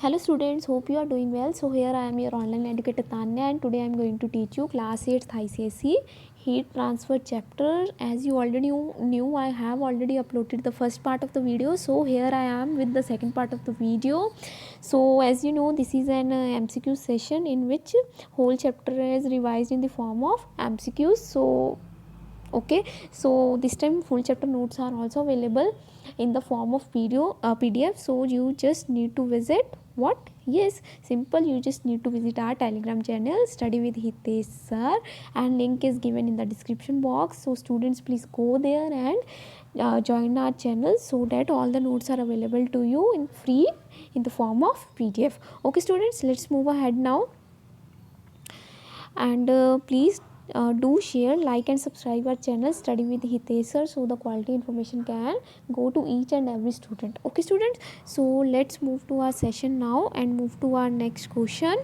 Hello students, hope you are doing well. So here I am your online educator Tanya, and today I am going to teach you class 8th ICSE heat transfer chapter. As you already knew, I have already uploaded the first part of the video. So here I am with the second part of the video. So as you know, this is an MCQ session in which whole chapter is revised in the form of MCQs. So okay, so this time full chapter notes are also available in the form of PDF. So you just need to visit what, yes, simple, you just need to visit our Telegram channel Study with Hitesh sir, and link is given in the description box. So students, please go there and join our channel so that all the notes are available to you in free in the form of PDF. Okay students, let's move ahead now, and please do share, like and subscribe our channel Study with Hitesh sir, so the quality information can go to each and every student. Okay students, so let's move to our session now and move to our next question.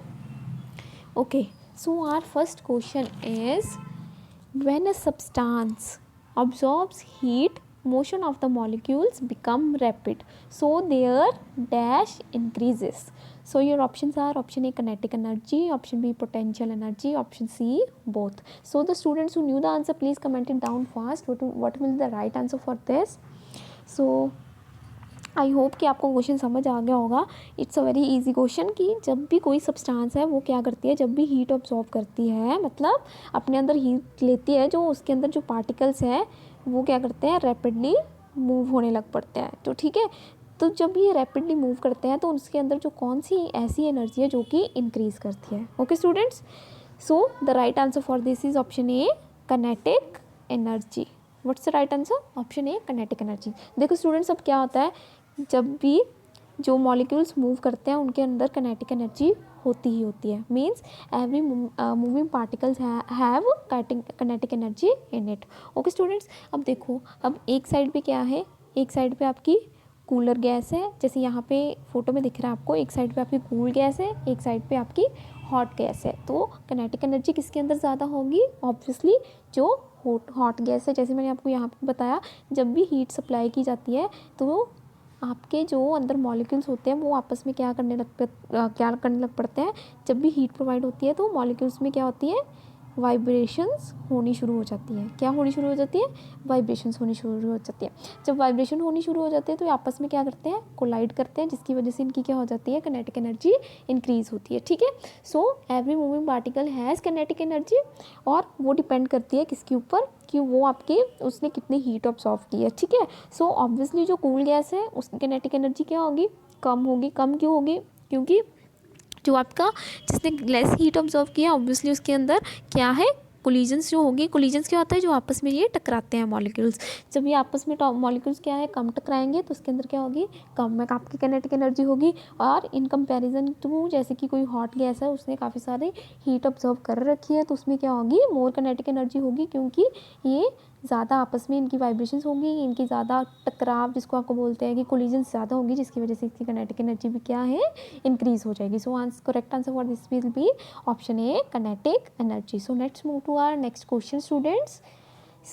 Okay, so our first question is, when a substance absorbs heat, motion of the molecules become rapid, so their dash increases. So your options are option A kinetic energy, option B potential energy, option C both. So the students who knew the answer, please comment it down fast. What will be the right answer for this? So I hope कि आपको question समझ आ गया होगा. It's a very easy question कि जब भी कोई substance है वो क्या करती है, जब भी हीट ऑब्जॉर्व करती है, मतलब अपने अंदर हीट लेती है, जो उसके अंदर जो पार्टिकल्स हैं वो क्या करते हैं, रैपिडली मूव होने लग पड़ते हैं. तो ठीक है, तो जब ये रैपिडली मूव करते हैं तो उसके अंदर जो कौन सी ऐसी एनर्जी है जो कि इंक्रीज़ करती है. Okay students, so the right answer for this is option A kinetic energy. What's the right answer? Option A kinetic energy. देखो स्टूडेंट्स, अब क्या होता है, जब भी जो मॉलिक्यूल्स मूव करते हैं उनके अंदर काइनेटिक एनर्जी होती ही होती है. Means every moving particles have kinetic energy in it. Okay students, अब देखो, अब एक साइड पे क्या है, एक साइड पे आपकी कूलर गैस है, जैसे यहाँ पे फोटो में दिख रहा है आपको, एक साइड पे आपकी कूल गैस है, एक साइड पे आपकी हॉट गैस है. तो काइनेटिक एनर्जी किसके अंदर ज़्यादा होगी? ऑब्वियसली जो हॉट गैस है. जैसे मैंने आपको यहाँ पे बताया, जब भी हीट सप्लाई की जाती है तो आपके जो अंदर मॉलिक्यूल्स होते हैं वो आपस में क्या करने लग पड़ते हैं. जब भी हीट प्रोवाइड होती है तो मॉलिक्यूल्स में क्या होती है, वाइब्रेशंस होनी शुरू हो जाती है. क्या होनी शुरू हो जाती है? वाइब्रेशंस होनी शुरू हो जाती है. जब वाइब्रेशन होनी शुरू हो जाती है तो ये आपस में क्या करते हैं, कोलाइड करते हैं, जिसकी वजह से इनकी क्या हो जाती है, काइनेटिक एनर्जी इंक्रीज होती है. ठीक है, so every moving particle has kinetic energy, और वो डिपेंड करती है किसके ऊपर, कि वो आपके उसने कितनी हीट ऑब्जॉर्व की है. ठीक है, सो ऑब्वियसली जो कूल गैस है उसकी काइनेटिक एनर्जी क्या होगी, कम होगी. कम क्यों होगी? क्योंकि जो आपका जिसने लेस हीट ऑब्जॉर्व किया, ऑब्वियसली उसके अंदर क्या है, कोलिजन्स जो होगी. कोलिजन्स क्या होता है, जो आपस में ये टकराते हैं मॉलिक्यूल्स. जब ये आपस में मॉलिक्यूल्स क्या है, कम टकराएंगे तो उसके अंदर क्या होगी, कम में आपकी काइनेटिक एनर्जी होगी. और इन कंपैरिजन टू, जैसे कि कोई हॉट गैस है, उसने काफ़ी सारी हीट ऑब्जॉर्व कर रखी है, तो उसमें क्या होगी, मोर काइनेटिक एनर्जी होगी, क्योंकि ये ज़्यादा आपस में इनकी वाइब्रेशंस होंगी, इनकी ज़्यादा टकराव जिसको आपको बोलते हैं कि कोलिजन्स ज़्यादा होगी, जिसकी वजह से इसकी काइनेटिक एनर्जी भी क्या है, इंक्रीज़ हो जाएगी. So correct answer for this will be option A kinetic energy. So let's move to our next question students.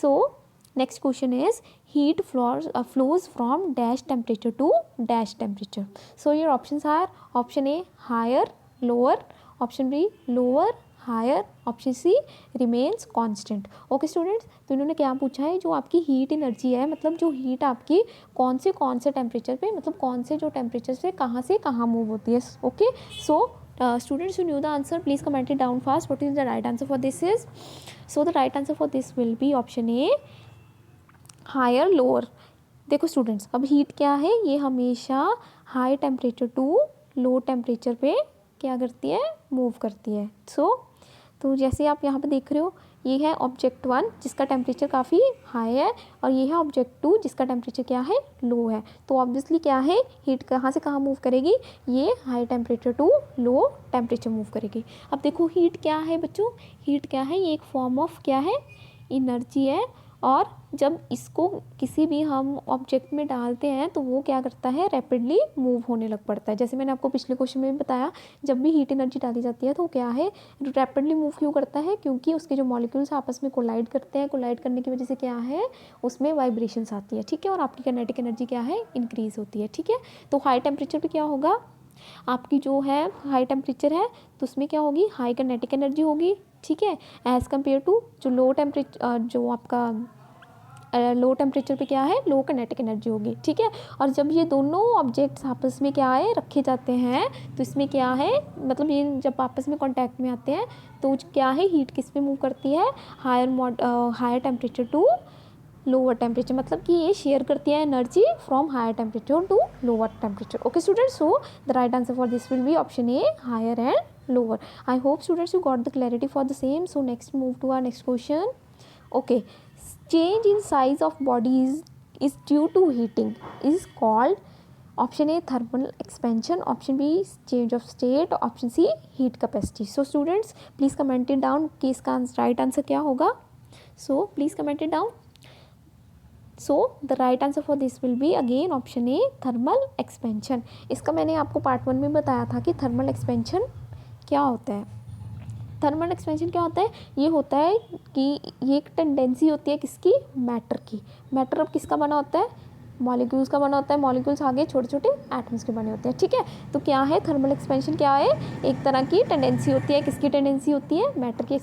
So next question is, heat flows from dash temperature to dash temperature. So your options are option A higher, lower, option B lower, higher, option C remains constant. Okay students, तो इन्होंने क्या पूछा है, जो आपकी heat energy है, मतलब जो हीट आपकी कौन से टेम्परेचर पे, मतलब कौन से जो टेम्परेचर से कहाँ मूव होती है. Okay, so students who knew the answer, please comment it down fast. What is the right answer for this is? So the right answer for this will be option A higher, lower. देखो students, अब heat क्या है, ये हमेशा high temperature to low temperature पे क्या करती है, मूव करती है. तो जैसे आप यहाँ पे देख रहे हो, ये है ऑब्जेक्ट 1 जिसका टेम्परेचर काफ़ी हाई है, और ये है ऑब्जेक्ट 2 जिसका टेम्परेचर क्या है, लो है. तो ऑब्वियसली क्या है, हीट कहाँ से कहाँ मूव करेगी, ये high temperature to low temperature move करेगी. अब देखो हीट क्या है बच्चों, हीट क्या है, ये एक फॉर्म ऑफ क्या है, एनर्जी है. और जब इसको किसी भी हम ऑब्जेक्ट में डालते हैं तो वो क्या करता है, रैपिडली मूव होने लग पड़ता है. जैसे मैंने आपको पिछले क्वेश्चन में भी बताया, जब भी हीट एनर्जी डाली जाती है तो क्या है, रैपिडली मूव क्यों करता है, क्योंकि उसके जो मॉलिक्यूल्स आपस में कोलाइड करते हैं. कोलाइड करने की वजह से क्या है, उसमें वाइब्रेशंस आती है. ठीक है, और आपकी काइनेटिक एनर्जी क्या है, इंक्रीज़ होती है. ठीक है, तो हाई टेम्परेचर पर क्या होगा, आपकी जो है हाई टेम्परेचर है तो उसमें क्या होगी, हाई काइनेटिक एनर्जी होगी, ठीक है, एज़ कम्पेयर टू जो लो टेम्परेचर, जो आपका लो टेम्परेचर पे क्या है, लो काइनेटिक एनर्जी होगी, ठीक है। और जब ये दोनों ऑब्जेक्ट्स आपस में क्या है रखे जाते हैं तो इसमें क्या है, मतलब ये जब आपस में कांटेक्ट में आते हैं तो क्या है, हीट किस पे मूव करती है, higher temperature to lower temperature, मतलब कि ये शेयर करती है energy from higher temperature to lower temperature. Okay students, so the right answer for this will be option A, higher and lower. I hope students you got the clarity for the same. So next move to our next question. Okay, change in size of body is due to heating is called option A thermal expansion, option B change of state, option C heat capacity. So students please comment it down कि इसका right answer क्या होगा. So please comment it down. So the right answer for this will be again option A thermal expansion. इसका मैंने आपको part 1 में बताया था कि थर्मल एक्सपेंशन क्या होता है. थर्मल एक्सपेंशन क्या होता है, ये होता है कि ये एक टेंडेंसी होती है किसकी, मैटर की. मैटर अब किसका बना होता है, मॉलिक्यूल्स का बना होता है. मॉलिक्यूल्स आगे छोटे छोटे एटम्स के बने होते हैं, ठीक है. तो क्या है थर्मल एक्सपेंशन, क्या है, एक तरह की टेंडेंसी होती है. किसकी टेंडेंसी होती है, मैटर की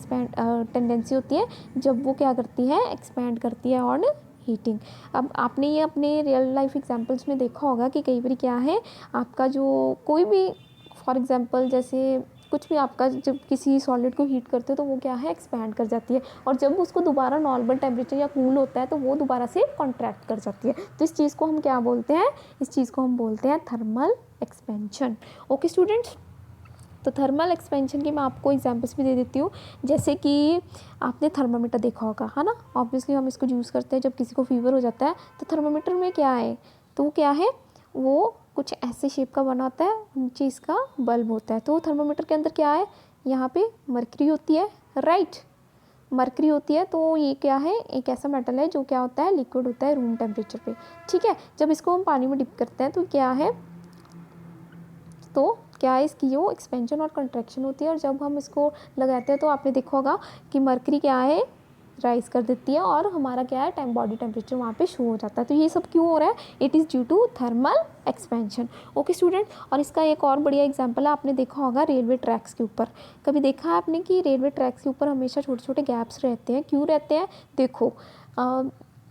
टेंडेंसी होती है जब वो क्या करती है, एक्सपैंड करती है ऑन हीटिंग. अब आपने ये अपने रियल लाइफ एग्जांपल्स में देखा होगा कि कई बार क्या है, आपका जो कोई भी फॉर एग्जांपल जैसे कुछ भी आपका जब किसी सॉलिड को हीट करते हो तो वो क्या है, एक्सपैंड कर जाती है, और जब उसको दोबारा नॉर्मल टेम्परेचर या कूल होता है तो वो दोबारा से कॉन्ट्रैक्ट कर जाती है. तो इस चीज़ को हम क्या बोलते हैं, इस चीज़ को हम बोलते हैं थर्मल एक्सपेंशन. ओके स्टूडेंट्स, तो थर्मल एक्सपेंशन की मैं आपको एग्जांपल्स भी दे देती हूँ. जैसे कि आपने थर्मामीटर देखा होगा, है ना. ऑब्वियसली हम इसको यूज़ करते हैं जब किसी को फीवर हो जाता है. तो थर्मामीटर में क्या है, तो क्या है, वो कुछ ऐसे शेप का बना होता है, नीचे इसका बल्ब होता है. तो थर्मामीटर के अंदर क्या है, यहाँ पे मरकरी होती है, राइट, मरकरी होती है. तो ये क्या है, एक ऐसा मेटल है जो क्या होता है, लिक्विड होता है रूम टेम्परेचर पे, ठीक है. जब इसको हम पानी में डिप करते हैं तो क्या है, तो क्या है, इसकी जो एक्सपेंशन और कंट्रैक्शन होती है. और जब हम इसको लगाते हैं तो आपने देखा होगा कि मरकरी क्या है, राइज कर देती है और हमारा क्या है, बॉडी टेम्परेचर वहाँ पे शो हो जाता है. तो ये सब क्यों हो रहा है, it is due to thermal expansion. Okay student, और इसका एक और बढ़िया एग्जांपल है, आपने देखा होगा रेलवे ट्रैक्स के ऊपर. कभी देखा है आपने कि रेलवे ट्रैक्स के ऊपर हमेशा छोटे छोटे गैप्स रहते हैं, क्यों रहते हैं, देखो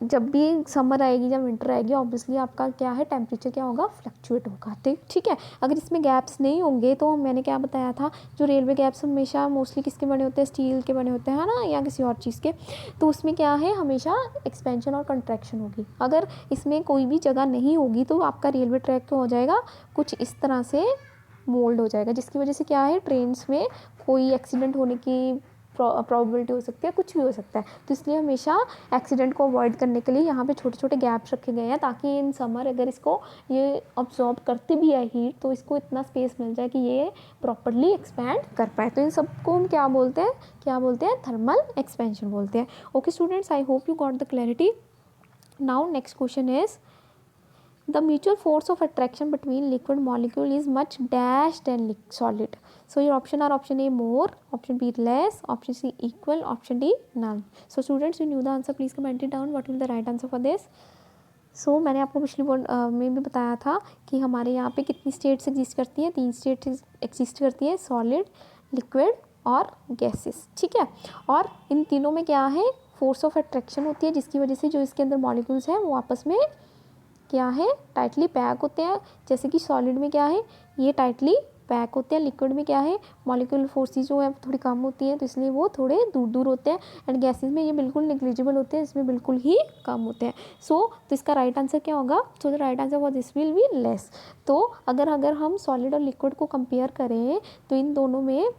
जब भी समर आएगी या विंटर आएगी ऑब्वियसली आपका क्या है, टेम्परेचर क्या होगा, फ्लक्चुएट होगा, ठीक है. अगर इसमें गैप्स नहीं होंगे तो मैंने क्या बताया था, जो रेलवे गैप्स हमेशा मोस्टली किसके बने होते हैं, स्टील के बने होते हैं, है ना, या किसी और चीज़ के. तो उसमें क्या है, हमेशा एक्सपेंशन और कंट्रैक्शन होगी. अगर इसमें कोई भी जगह नहीं होगी तो आपका रेलवे ट्रैक क्या हो जाएगा, कुछ इस तरह से मोल्ड हो जाएगा, जिसकी वजह से क्या है, ट्रेन्स में कोई एक्सीडेंट होने की प्रॉबिलिटी हो सकती है, कुछ भी हो सकता है. तो इसलिए हमेशा एक्सीडेंट को अवॉइड करने के लिए यहाँ पे छोटे छोटे गैप्स रखे गए हैं, ताकि इन समर अगर इसको ये ऑब्जॉर्ब करते भी है हीट तो इसको इतना स्पेस मिल जाए कि ये प्रॉपरली एक्सपैंड कर पाए. तो इन सबको हम क्या बोलते हैं, क्या बोलते हैं, थर्मल एक्सपेंशन बोलते हैं. Okay students, I hope you got the clarity. Now next question is the mutual force of attraction between liquid molecule is much dash than solid. So your option are option A more, option B less, option C equal, option D none. So students, you knew the answer, please comment it down what will be the right answer for this. So मैंने आपको पिछली में भी बताया था कि हमारे यहाँ पे कितनी स्टेट्स एग्जिस्ट करती हैं, 3 स्टेट्स एग्जिस्ट करती हैं, सॉलिड, लिक्विड और गैसेस, ठीक है. और इन तीनों में क्या है, फोर्स ऑफ अट्रैक्शन होती है, जिसकी वजह से जो इसके अंदर मॉलिक्यूल्स हैं वो आपस में क्या है, टाइटली पैक होते हैं. जैसे कि सॉलिड में क्या है, ये टाइटली पैक होते हैं. लिक्विड में क्या है, मॉलिक्यूलर फोर्सेस जो है थोड़ी कम होती हैं तो इसलिए वो थोड़े दूर दूर होते हैं. एंड गैसेस में ये बिल्कुल नेग्लिजिबल होते हैं, इसमें बिल्कुल ही कम होते हैं. तो इसका राइट आंसर क्या होगा, सो the right answer for this will be less. तो अगर हम सॉलिड और लिक्विड को कंपेयर करें तो इन दोनों में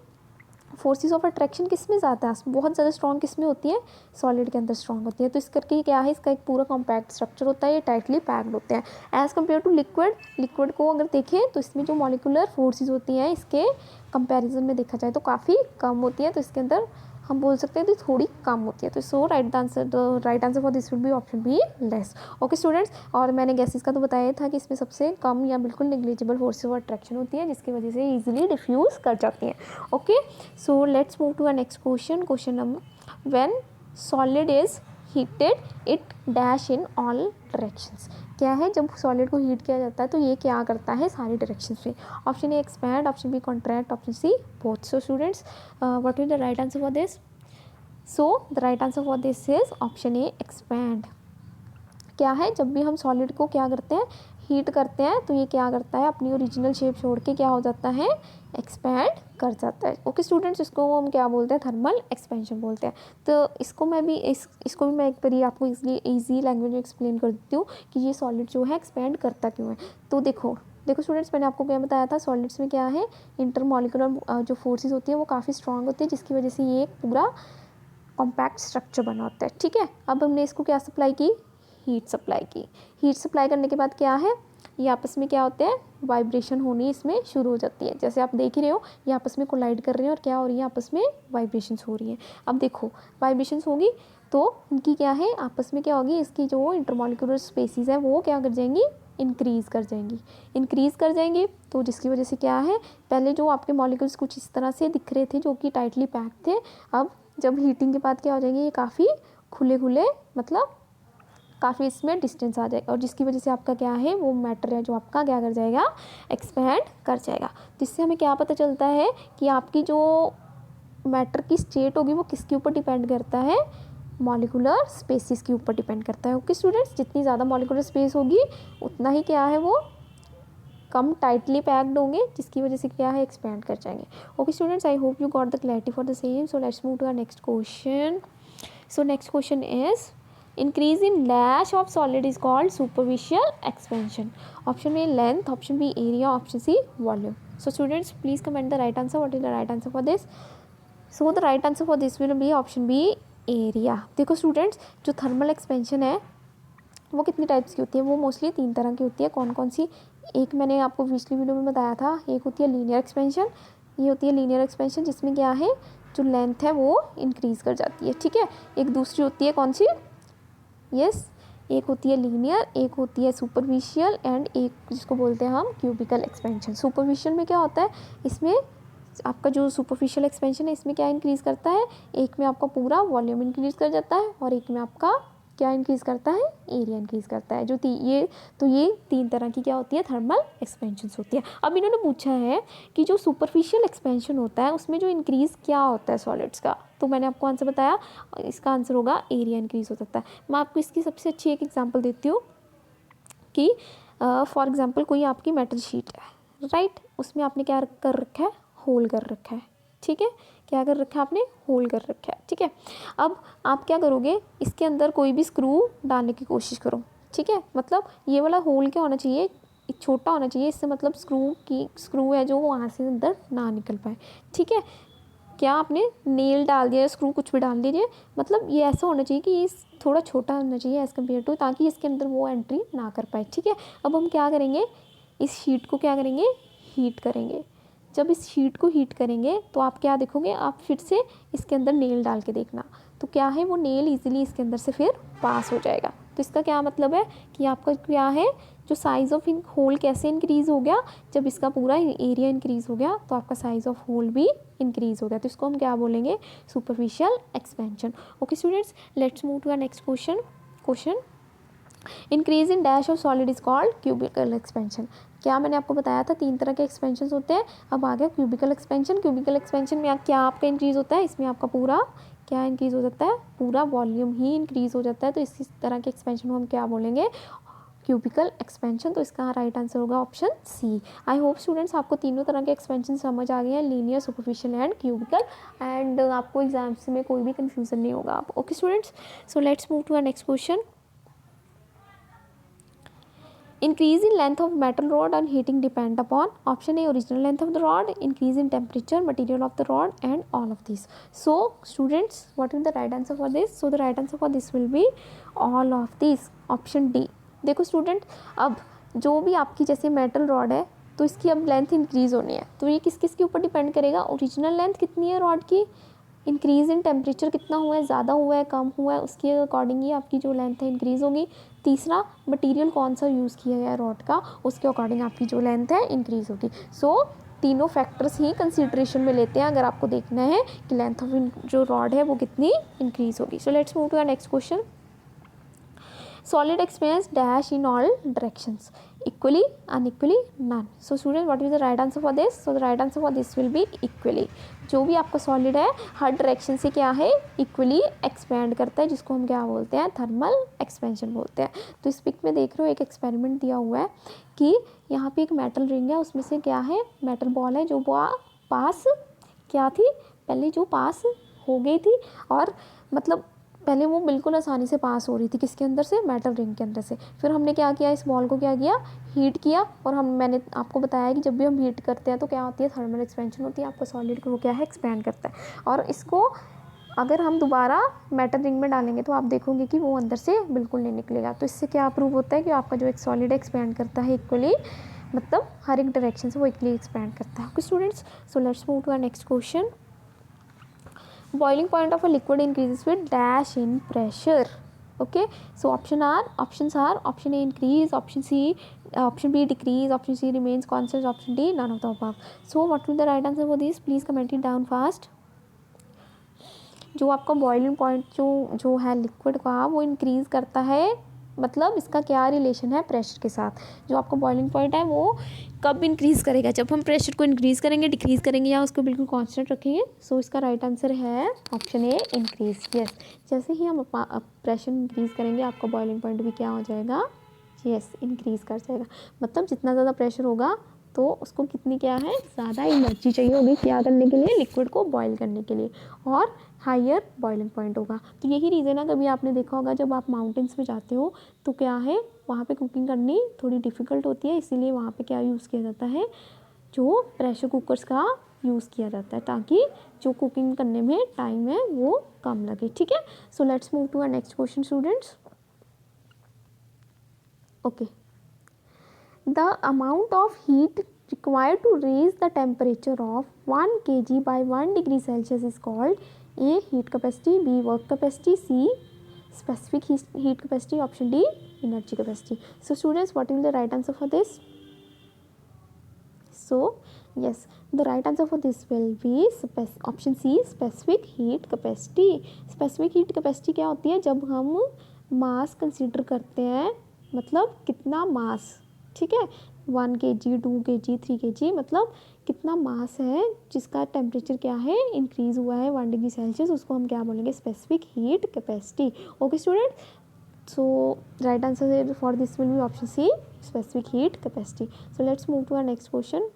फोर्सेस ऑफ अट्रैक्शन किस में ज़्यादा, बहुत ज़्यादा स्ट्रॉन्ग किस में होती है, सॉलिड के अंदर स्ट्रॉन्ग होती है. तो इस करके क्या है, इसका एक पूरा कॉम्पैक्ट स्ट्रक्चर होता है, ये टाइटली पैक्ड होते हैं. एज़ कम्पेयर टू लिक्विड को अगर देखें तो इसमें जो मॉलिक्यूलर फोर्सेस होती हैं इसके कंपैरिजन में देखा जाए तो काफ़ी कम होती है. तो इसके अंदर हम बोल सकते हैं कि थोड़ी कम होती है. तो so right answer for this will be option B less. Okay students, और मैंने गैसेस का तो बताया था कि इसमें सबसे कम या बिल्कुल नेग्लिजिबल फोर्सेस ऑफ अट्रैक्शन होती है, जिसकी वजह से इजीली डिफ्यूज़ कर जाती हैं. Okay, so let's move to a next question. Question number, when solid is heated it dash in all directions. क्या है, जब सॉलिड को हीट किया जाता है तो ये क्या करता है सारी डायरेक्शंस में। Option A expand, option B contract, option C both. So students what is the right answer for this? So the right answer for this is option A expand. क्या है, जब भी हम सॉलिड को क्या करते हैं हीट करते हैं तो ये क्या करता है अपनी ओरिजिनल शेप छोड़ के क्या हो जाता है एक्सपैंड कर जाता है। ओके स्टूडेंट्स, इसको हम क्या बोलते हैं थर्मल एक्सपेंशन बोलते हैं। तो इसको मैं भी इसको भी मैं एक बार आपको इजी लैंग्वेज में एक्सप्लेन कर देती हूँ कि ये सॉलिड जो है एक्सपैंड करता क्यों है। तो देखो स्टूडेंट्स, मैंने आपको क्या बताया था, सॉलिड्स में क्या है इंटरमॉलिक्यूलर जो फोर्सेस होती है वो काफ़ी स्ट्रांग होती है, जिसकी वजह से ये एक पूरा कॉम्पैक्ट स्ट्रक्चर बना होता है। ठीक है, अब हमने इसको क्या सप्लाई की, हीट सप्लाई की। हीट सप्लाई करने के बाद क्या है, ये आपस में क्या होते हैं वाइब्रेशन होनी इसमें शुरू हो जाती है। जैसे आप देख ही रहे हो ये आपस में कोलाइड कर रहे हैं और क्या हो रही है आपस में वाइब्रेशंस हो रही हैं। अब देखो वाइब्रेशंस होगी तो इनकी क्या है आपस में क्या होगी, इसकी जो इंटरमॉलिक्यूलर स्पेसीज है वो क्या कर जाएंगी इंक्रीज़ कर जाएंगी। तो जिसकी वजह से क्या है, पहले जो आपके मॉलिक्यूल्स कुछ इस तरह से दिख रहे थे जो कि टाइटली पैक थे, अब जब हीटिंग के बाद क्या हो जाएंगे ये काफ़ी खुले मतलब काफ़ी इसमें डिस्टेंस आ जाएगा, और जिसकी वजह से आपका क्या है वो मैटर है जो आपका क्या कर जाएगा एक्सपैंड कर जाएगा। तो इससे हमें क्या पता चलता है कि आपकी जो मैटर की स्टेट होगी वो किसके ऊपर डिपेंड करता है, मॉलिक्यूलर स्पेसिस के ऊपर डिपेंड करता है। ओके स्टूडेंट्स, जितनी ज़्यादा मॉलिक्यूलर स्पेस होगी उतना ही क्या है वो कम टाइटली पैक्ड होंगे, जिसकी वजह से क्या है एक्सपैंड कर जाएंगे। Okay students, I hope you got the clarity for the same. So let's move to our next question. So next question is increase in dash of solid is called superficial expansion. Option A length, option B area, option C volume. So students please comment the right answer. What is the right answer for this? So the right answer for this will be option B area. देखो students, जो thermal expansion है वो कितनी types की होती है, वो mostly 3 तरह की होती है। कौन कौन सी, एक मैंने आपको पिछली वीडियो में बताया था, एक होती है लीनियर एक्सपेंशन। ये होती है लीनियर एक्सपेंशन जिसमें क्या है जो लेंथ है वो इंक्रीज़ कर जाती है। ठीक है, एक दूसरी होती है कौन सी, एक होती है लीनियर, एक होती है सुपरफिशियल, एंड एक जिसको बोलते हैं हम क्यूबिकल एक्सपेंशन। सुपरफिशियल में क्या होता है, इसमें आपका जो सुपरफिशियल एक्सपेंशन है इसमें क्या इंक्रीज़ करता है, एक में आपका पूरा वॉल्यूम इंक्रीज़ कर जाता है और एक में आपका क्या इंक्रीज़ करता है एरिया इंक्रीज़ करता है। ये 3 तरह की क्या होती है थर्मल एक्सपेंशंस होती है। अब इन्होंने पूछा है कि जो सुपरफिशियल एक्सपेंशन होता है उसमें जो इंक्रीज़ क्या होता है सॉलिड्स का, तो मैंने आपको आंसर बताया, इसका आंसर होगा एरिया इंक्रीज़ हो सकता है। मैं आपको इसकी सबसे अच्छी एक एग्जांपल देती हूँ कि फॉर एग्जांपल कोई आपकी मेटल शीट है, राइट, उसमें आपने क्या कर रखा है, होल कर रखा है। ठीक है, क्या कर रखा है आपने, होल कर रखा है। ठीक है, अब आप क्या करोगे, इसके अंदर कोई भी स्क्रू डालने की कोशिश करो। ठीक है, मतलब ये वाला होल क्या होना चाहिए, छोटा होना चाहिए, इससे मतलब स्क्रू है जो वहाँ से अंदर ना निकल पाए। ठीक है, क्या आपने नेल डाल दिया, स्क्रू कुछ भी डाल दीजिए, मतलब ये ऐसा होना चाहिए कि ये थोड़ा छोटा होना चाहिए एज़ कम्पेयर टू, ताकि इसके अंदर वो एंट्री ना कर पाए। ठीक है, अब हम क्या करेंगे, इस शीट को क्या करेंगे, हीट करेंगे। जब इस शीट को हीट करेंगे तो आप क्या देखोगे, आप फिर से इसके अंदर नेल डाल के देखना, तो क्या है वो नेल इजीली इसके अंदर से फिर पास हो जाएगा। तो इसका क्या मतलब है कि आपका क्या है जो साइज़ ऑफ होल कैसे इंक्रीज़ हो गया, जब इसका पूरा एरिया इंक्रीज़ हो गया तो आपका साइज़ ऑफ होल भी इंक्रीज़ हो गया। तो इसको हम क्या बोलेंगे, superficial expansion. Okay students, let's move to our next question. Increase in dash of solid is called cubical expansion. क्या मैंने आपको बताया था 3 तरह के एक्सपेंशन होते हैं। अब आ गया क्यूबिकल एक्सपेंशन। क्यूबिकल एक्सपेंशन में क्या आपका इंक्रीज़ होता है, इसमें आपका पूरा क्या इंक्रीज़ हो सकता है, पूरा वॉल्यूम ही इंक्रीज़ हो जाता है। तो इसी तरह के एक्सपेंशन को हम क्या बोलेंगे, क्यूबिकल एक्सपेंशन। तो इसका राइट आंसर होगा option C. I hope students आपको तीनों तरह के एक्सपेंशन समझ आ गए हैं, linear, superficial and cubical, and आपको एग्जाम्स में कोई भी कन्फ्यूजन नहीं होगा। आप okay students, so let's move to our next question. Increase in length of metal rod and heating depend upon option A original length of the rod, increase in temperature, material of the rod, and all of these. So students, what is the right answer for this? So the right answer for this will be all of these, option D. देखो student, अब जो भी आपकी जैसे metal rod है तो इसकी अब लेंथ इंक्रीज़ होनी है, तो ये किस किस के ऊपर डिपेंड करेगा, ओरिजिनल लेंथ कितनी है रॉड की, इंक्रीज़ इन टेम्परेचर कितना हुआ है, ज़्यादा हुआ है कम हुआ है, उसके अकॉर्डिंग ही आपकी जो लेंथ है इंक्रीज़ होगी। तीसरा, मटेरियल कौन सा यूज़ किया गया है रॉड का, उसके अकॉर्डिंग आपकी जो लेंथ है इंक्रीज़ होगी। सो तीनों फैक्टर्स ही कंसीडरेशन में लेते हैं अगर आपको देखना है कि लेंथ ऑफ जो रॉड है वो कितनी इंक्रीज़ होगी। So let's move to our next question. Solid expands dash in all directions, equally, unequally, none. So students, what is the right answer for this? So the right answer for this will be equally. जो भी आपका solid है हर direction से क्या है, equally expand करता है, जिसको हम क्या बोलते हैं, थर्मल एक्सपेंशन बोलते हैं. तो इस पिक में देख रहे हो एक एक्सपेरिमेंट दिया हुआ है कि यहाँ पे एक मेटल रिंग है, उसमें से क्या है, मेटल बॉल है जो पास क्या थी, पहले जो पास हो गई थी, और मतलब पहले वो बिल्कुल आसानी से पास हो रही थी, किसके अंदर से, मेटल रिंग के अंदर से. फिर हमने क्या किया, इस बॉल को क्या किया, हीट किया, और मैंने आपको बताया कि जब भी हम हीट करते हैं तो क्या होती है, थर्मल एक्सपेंशन होती है, आपका सॉलिड को क्या है, एक्सपैंड करता है. और इसको अगर हम दोबारा मेटल रिंग में डालेंगे तो आप देखोगे कि वो अंदर से बिल्कुल नहीं निकलेगा. तो इससे क्या प्रूव होता है कि आपका जो एक सॉलिड एक्सपैंड करता है इक्वली, मतलब हर एक डायरेक्शन से वो इक्वली एक्सपैंड करता है. Okay students, so let's move to our next question. Boiling point of a liquid increases with dash in pressure. Okay, so options are option A increase, option B decrease, option C remains constant, option D none of the above. So what will the right answer for this? Please comment it down fast. जो आपका boiling point जो है liquid का वो increase करता है, मतलब इसका क्या रिलेशन है प्रेशर के साथ. जो आपका बॉइलिंग पॉइंट है वो कब इंक्रीज़ करेगा, जब हम प्रेशर को इंक्रीज़ करेंगे, डिक्रीज़ करेंगे, या उसको बिल्कुल कांस्टेंट रखेंगे. सो इसका राइट आंसर है ऑप्शन ए इंक्रीज़. यस, जैसे ही हम प्रेशर इंक्रीज़ करेंगे आपका बॉइलिंग पॉइंट भी क्या हो जाएगा, यस, इंक्रीज़ कर जाएगा. मतलब जितना ज़्यादा प्रेशर होगा तो उसको कितनी क्या है, ज़्यादा एनर्जी चाहिए होगी क्या करने के लिए, लिक्विड को बॉईल करने के लिए, और हायर बॉइलिंग पॉइंट होगा. तो यही रीज़न है, कभी आपने देखा होगा जब आप माउंटेन्स में जाते हो तो क्या है, वहाँ पे कुकिंग करनी थोड़ी डिफ़िकल्ट होती है, इसीलिए वहाँ पे क्या यूज़ किया जाता है, जो प्रेशर कुकर्स का यूज़ किया जाता है, ताकि जो कुकिंग करने में टाइम है वो कम लगे. ठीक है, so let's move to our next question students. Okay, the amount of heat required to raise the temperature of 1 kg by 1 degree Celsius is called A. heat capacity, B. work capacity, C. specific heat capacity, option D. energy capacity. So students, what will be the right answer for this? So yes, the right answer for this will be option C, specific heat capacity. specific heat capacity क्या होती है, जब हम मास consider करते हैं, मतलब कितना मास, ठीक है, 1 kg 2 kg 3 kg, मतलब कितना मास है जिसका टेम्परेचर क्या है, इंक्रीज़ हुआ है 1 डिग्री सेल्सियस, उसको हम क्या बोलेंगे, specific heat capacity. Okay student, so right answer for this will be option C, specific heat capacity. So let's move to our next question.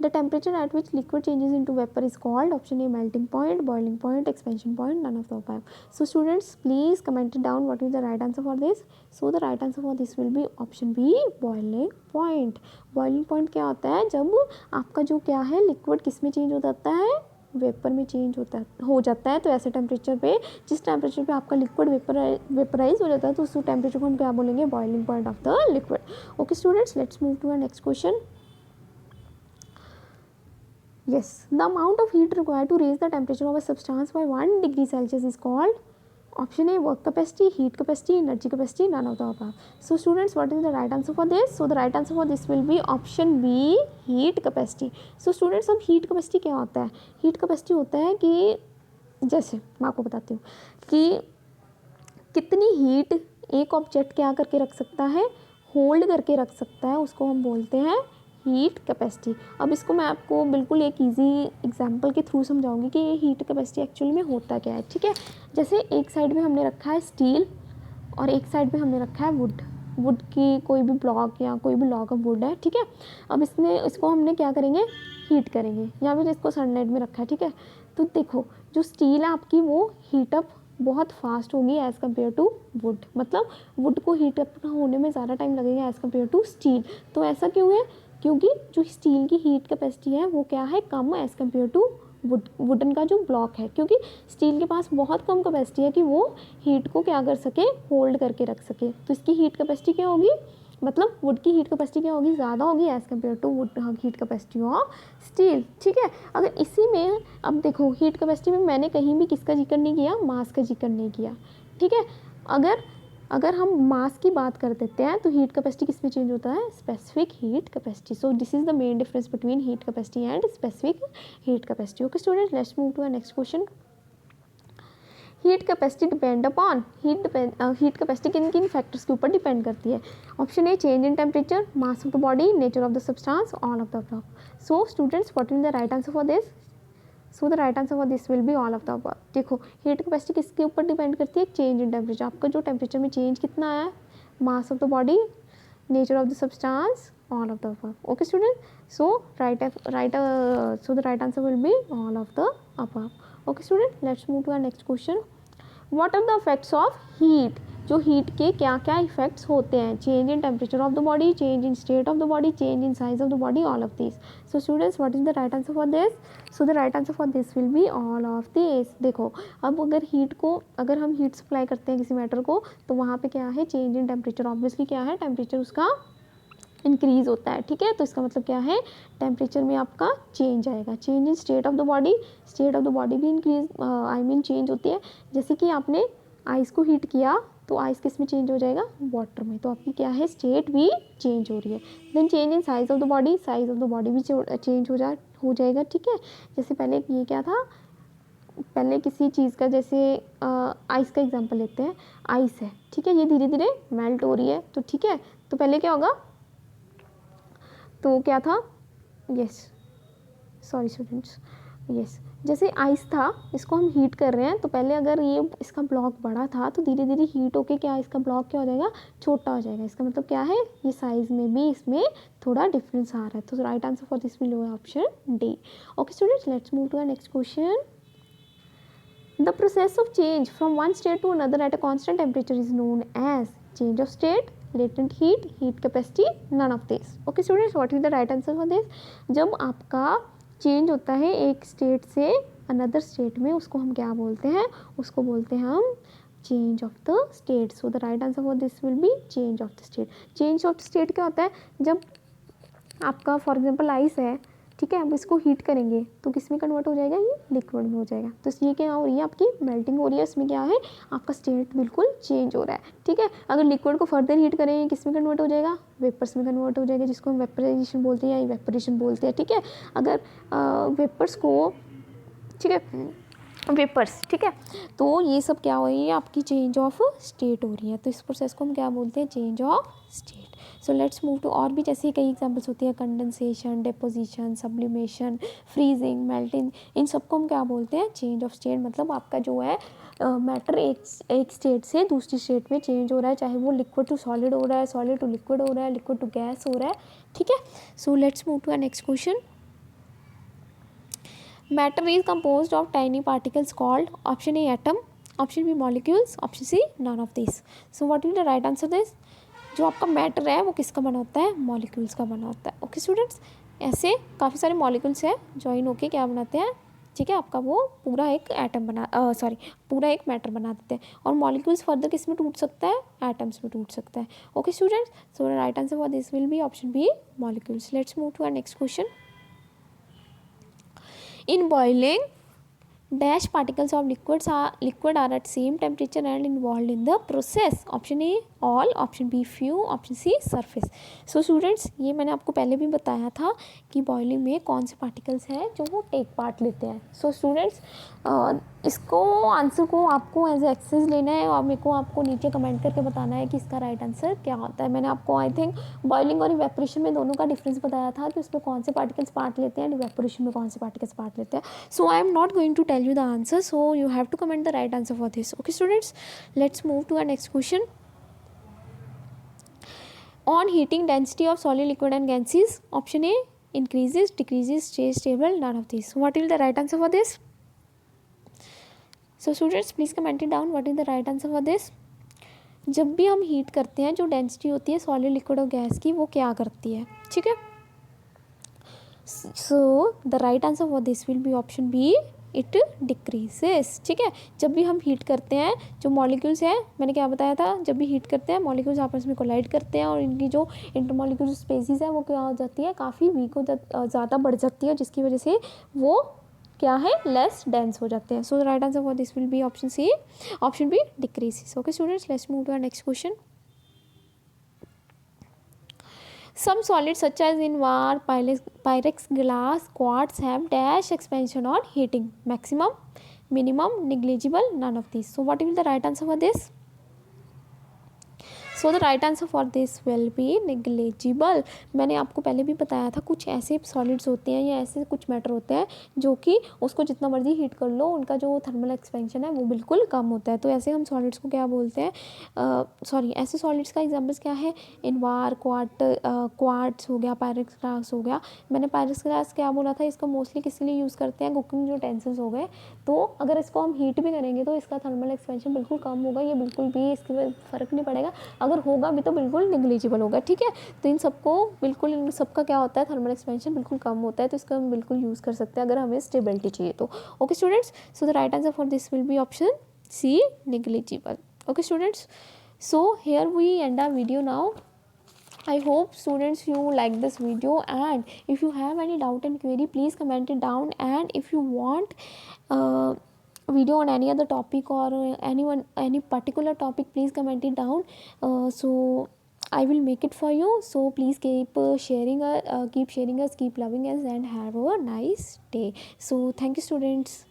The temperature at which liquid changes into vapor is called, option A melting point, boiling point, expansion point, none of the above. So students, please comment it down what is the right answer for this. So the right answer for this will be option B, boiling point. boiling point क्या होता है, जब आपका जो क्या है liquid किस में चेंज हो जाता है, वेपर में चेंज हो जाता है. तो ऐसे टेम्परेचर पे, जिस टेम्परेचर पे आपका लिक्विड वेपराइज हो जाता है, तो उस टेम्परेचर को हम क्या बोलेंगे, boiling point of the liquid. Okay students, let's move to our next question. Yes, the amount of heat required to raise the temperature of a substance by 1 degree Celsius is called, option A work capacity, heat capacity, energy capacity, none of the above. So students, what is the right answer for this? So the right answer for this will be option B, heat capacity. So students, अब heat capacity क्या होता है, heat capacity होता है कि जैसे मैं आपको बताती हूँ कि कितनी हीट एक ऑब्जेक्ट क्या करके रख सकता है, होल्ड करके रख सकता है, उसको हम बोलते हैं हीट कैपेसिटी. अब इसको मैं आपको बिल्कुल एक इजी एग्जांपल के थ्रू समझाऊंगी कि ये हीट कैपेसिटी एक्चुअली में होता क्या है. ठीक है, जैसे एक साइड में हमने रखा है स्टील और एक साइड में हमने रखा है वुड की कोई भी ब्लॉक या कोई भी लॉग ऑफ वुड है. ठीक है, अब इसको हमने क्या करेंगे, हीट करेंगे, या फिर इसको सनलाइट में रखा है. ठीक है, तो देखो जो स्टील है आपकी वो हीटअप बहुत फास्ट होगी एज़ कम्पेयर टू वुड, मतलब वुड को हीट अप होने में ज़्यादा टाइम लगेगा एज़ कम्पेयर टू स्टील. तो ऐसा क्यों है, क्योंकि जो स्टील की हीट कैपेसिटी है वो क्या है, कम एज़ कम्पेयर टू वुडन का जो ब्लॉक है, क्योंकि स्टील के पास बहुत कम कैपेसिटी है कि वो हीट को क्या कर सके, होल्ड करके रख सके. तो इसकी हीट कैपेसिटी क्या होगी, मतलब वुड की हीट कैपेसिटी क्या होगी, ज़्यादा होगी as compare to wood heat capacity of steel. ठीक है, अगर इसी में अब देखो हीट कैपेसिटी में मैंने कहीं भी किसका जिक्र नहीं किया, मास का जिक्र नहीं किया. ठीक है, अगर हम मास की बात कर देते हैं तो हीट कैपेसिटी किस में चेंज होता है, specific heat capacity. So this is the main difference between heat capacity and specific heat capacity. Okay student, let's move to our next question. Heat capacity depend upon heat capacity किन किन factors के ऊपर depend करती है? Option A change in temperature, mass of the body, nature of the substance, all of the above. So students what will the right answer for this? So the right answer for this will be all of the above. देखो heat capacity किसके ऊपर depend करती है? Change in temperature. आपका जो temperature में change कितना आया है, मास of the body, nature of the substance, all of the above. Okay student, so so the right answer will be all of the above. Okay student, let's move to our next question. What are the effects of heat? जो heat के क्या क्या effects होते हैं? Change in temperature of the body, change in state of the body, change in size of the body, all of this. So students what is the right answer for this? So the right answer for this will be all of this. देखो अब अगर हम heat supply करते हैं किसी matter को, तो वहाँ पे क्या है? Change in temperature. ऑब्वियसली क्या है? टेम्परेचर उसका इंक्रीज होता है. ठीक है, तो इसका मतलब क्या है? टेम्परेचर में आपका चेंज आएगा. Change in state of the body, state of the body भी इंक्रीज चेंज होती है. जैसे कि आपने आइस को हीट किया तो आइस किस में चेंज हो जाएगा? वाटर में. तो आपकी क्या है? स्टेट भी चेंज हो रही है. Then change in size of the body, size of the body भी चेंज हो जाएगा. ठीक है, जैसे पहले ये क्या था? पहले किसी चीज़ का, जैसे आइस का एग्जांपल लेते हैं. आइस है, ठीक है, ये धीरे धीरे मेल्ट हो रही है. तो ठीक है, तो पहले क्या होगा? तो क्या था? सॉरी स्टूडेंट्स, जैसे आइस था, इसको हम हीट कर रहे हैं, तो पहले अगर ये इसका ब्लॉक बड़ा था तो धीरे धीरे हीट होके क्या इसका ब्लॉक क्या हो जाएगा? छोटा हो जाएगा. इसका मतलब क्या है? ये साइज में भी इसमें थोड़ा डिफरेंस आ रहा है. तो right answer for this will be option D. Okay students, let's move to the next question. The process of change from one state to another at a constant temperature is known as change of state, latent heat, heat capacity, none of this. Okay students, what is the right answer for this? जब आपका change होता है एक state से another state में, उसको हम क्या बोलते हैं? उसको बोलते हैं हम change of the state. So the right answer for this will B change of the state. Change of state क्या होता है? जब आपका फॉर एग्जाम्पल आइस है, ठीक है, अब इसको हीट करेंगे तो किस में कन्वर्ट हो जाएगा? ये लिक्विड में हो जाएगा. तो ये क्या हो रही है? आपकी मेल्टिंग हो रही है. इसमें क्या है? आपका स्टेट बिल्कुल चेंज हो रहा है. ठीक है, अगर लिक्विड को फर्दर हीट करेंगे किस में कन्वर्ट हो जाएगा? वेपर्स में कन्वर्ट हो जाएगा, जिसको हम वेपराइजेशन बोलते हैं या इवेपोरेशन बोलते हैं. ठीक है, अगर वेपर्स को, ठीक है, वेपर्स, ठीक है, तो ये सब क्या हो रही है? आपकी चेंज ऑफ स्टेट हो रही है. तो इस प्रोसेस को हम क्या बोलते हैं? Change of state. So let's move to, और भी जैसे कई एग्जांपल्स होती है, condensation, deposition, sublimation, freezing, melting. इन सबको हम क्या बोलते हैं? Change of state. मतलब आपका जो है मैटर एक स्टेट से दूसरी स्टेट में चेंज हो रहा है, चाहे वो लिक्विड टू सॉलिड हो रहा है, सॉलिड टू लिक्विड हो रहा है, लिक्विड टू गैस हो रहा है. ठीक है, so let's move to a next question. Matter is composed of tiny particles called option A atom, option B molecules, option C none of these. So what will the right answer this? जो आपका matter है वो किसका बना होता है? Molecules का बना होता है. ओके स्टूडेंट्स, ऐसे काफ़ी सारे मॉलिक्यूल्स हैं जॉइन होके क्या बनाते हैं? ठीक है, आपका वो पूरा एक एटम पूरा एक मैटर बना देते हैं. और मॉलिक्यूल्स फर्दर किस में टूट सकता है? एटम्स में टूट सकता है. Okay students, so the right answer for this will be option B molecules. Let's move to our next question. In boiling, dash particles of liquid are at same temperature and involved in the process. Option A all, option B few, option C surface. So students, ये मैंने आपको पहले भी बताया था कि boiling में कौन से पार्टिकल्स हैं जो वो टेक पार्ट लेते हैं. सो स्टूडेंट्स, इसको आंसर को आपको एज एक्सरसाइज लेना है और मेरे को आपको नीचे कमेंट करके बताना है कि इसका राइट आंसर क्या होता है. मैंने आपको आई थिंक बॉइलिंग और इवेपोरेशन में दोनों का डिफरेंस बताया था कि उसमें कौन से पार्टिकल्स पार्ट लेते हैं, इवेपोरेशन में कौन से पार्टिकल्स पार्ट लेते हैं. So I am not going to tell you the answer, so you have to comment the right answer for this. Okay students, let's move to our next question. On heating, density of solid, liquid and gases, option A increases, decreases, stays stable, none of these. What will the right answer for this? So students, please comment it down. What is the right answer for this? जब भी हम heat करते हैं, जो density होती है solid, liquid और gas की, वो क्या करती है? ठीक है, so the right answer for this will be option B, it decreases. ठीक है, जब भी हम हीट करते हैं, जो मॉलिक्यूल्स हैं, मैंने क्या बताया था, जब भी हीट करते हैं मॉलिक्यूल्स आपस में कोलाइड करते हैं और इनकी जो इंटरमॉलिक्यूल स्पेसीज है वो क्या हो जाती है? काफ़ी वीक ज़्यादा बढ़ जाती है, जिसकी वजह से वो क्या है? लेस डेंस हो जाते हैं. So the right answer for this will be option C, option B decreases. Okay students, let's move to our next question. Some solids such as invar, pyrex, glass, quartz have dash expansion on heating. Maximum, minimum, negligible, none of these. So what will the right answer for this? So the right answer for this will B negligible. मैंने आपको पहले भी बताया था कुछ ऐसे solids होते हैं या ऐसे कुछ मैटर होते हैं जो कि उसको जितना मर्जी हीट कर लो उनका जो थर्मल एक्सपेंशन है वो बिल्कुल कम होता है. तो ऐसे हम सॉलिड्स को क्या बोलते हैं, सॉरी ऐसे सॉलिड्स का एग्जाम्पल्स क्या है, इनवार, क्वार्ट्स हो गया, पायरेक्स ग्लास हो गया. मैंने पायरेक्स ग्लास क्या बोला था, इसको मोस्टली किस लिए यूज़ करते हैं, कुकिंग यूटेंसिल्स हो गए. तो अगर इसको हम हीट भी करेंगे तो इसका थर्मल एक्सपेंशन बिल्कुल कम होगा, ये बिल्कुल भी इसके फ़र्क नहीं पड़ेगा. अगर होगा भी तो बिल्कुल नेग्लिजिबल होगा. ठीक है, तो इन सबको बिल्कुल, इन सबका क्या होता है, थर्मल एक्सपेंशन बिल्कुल कम होता है. तो इसका हम बिल्कुल यूज़ कर सकते हैं अगर हमें स्टेबिलिटी चाहिए तो. Okay students, so the right answer for this will be option C, negligible. Okay students, so here we end our video now. I hope students you like this video, and if you have any doubt and query please comment it down, and if you want video on any other topic or any particular topic please comment it down. So I will make it for you. So please keep sharing us, keep loving us, and have a nice day. So thank you students.